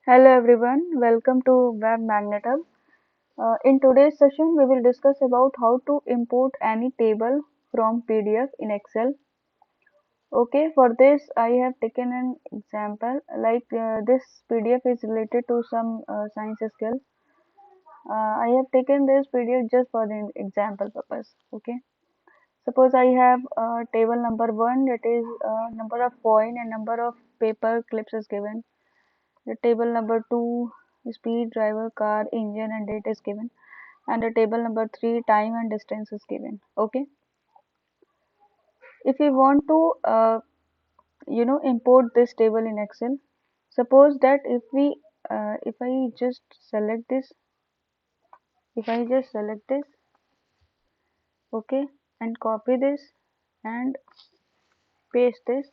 Hello everyone, welcome to Web Magnet Hub. In today's session, we will discuss about how to import any table from PDF in Excel. Okay, for this I have taken an example like this PDF is related to some science skills. I have taken this PDF just for the example purpose. Okay, suppose I have table number 1, that is number of coin and number of paper clips is given. The table number 2, speed, driver, car, engine and date is given, and the table number 3, time and distance is given. Okay, if we want to import this table in Excel, suppose that if I just select this, okay, and copy this and paste this,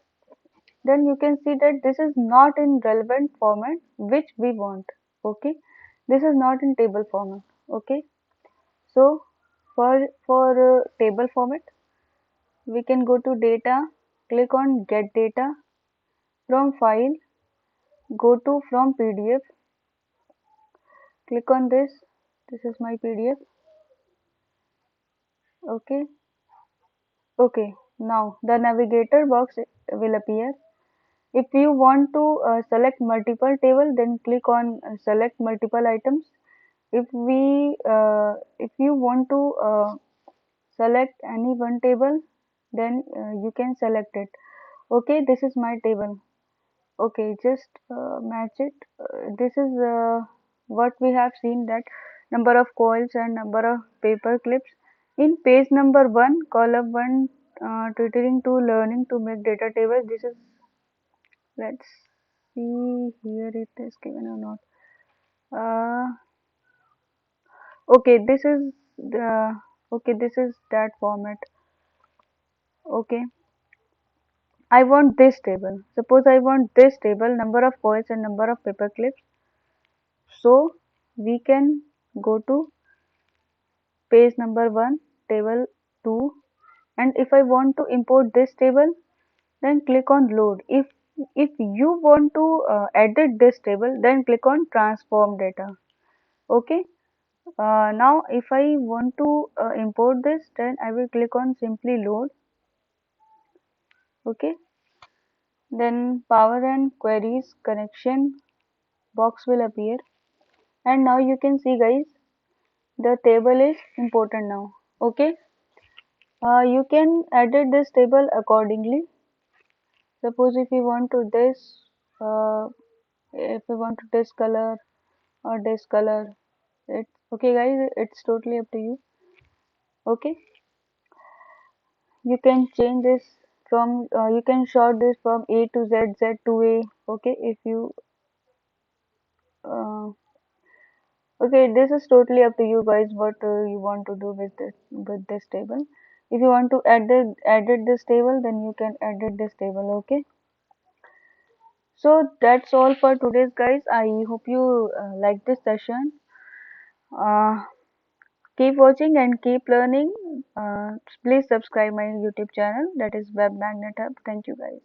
then you can see that this is not in relevant format which we want. Okay, this is not in table format. Okay, so for table format, we can go to data, click on get data, from file, go to from PDF, click on this. This is my PDF. Okay, okay. Now the navigator box will appear. If you want to select multiple table, then click on select multiple items. If you want to select any one table, then you can select it. Okay, this is my table. Okay, just match it. This is what we have seen, that number of coils and number of paper clips in page number 1, column 1, tutoring to learning to make data table. This is, let's see here it is given or not. Okay, this is the, okay, this is that format. Okay, I want this table. Suppose I want this table, number of coils and number of paper clips. So we can go to page number 1, table 2, and if I want to import this table, then click on load. If you want to edit this table, then click on transform data. Okay, now if I want to import this, then I will click on simply load. Okay, then power and queries connection box will appear, and now you can see guys, the table is important now. Okay, you can edit this table accordingly. Suppose if you want to this, if you want to this color or this color, it's okay guys, it's totally up to you. Okay, you can change this from, you can sort this from A to Z, Z to A. Okay, if you, uh, okay, this is totally up to you guys what you want to do with this table. If you want to edit this table, then you can edit this table. Okay. So that's all for today's guys. I hope you like this session. Uh, keep watching and keep learning. Please subscribe my YouTube channel, that is Web Magnet Hub. Thank you guys.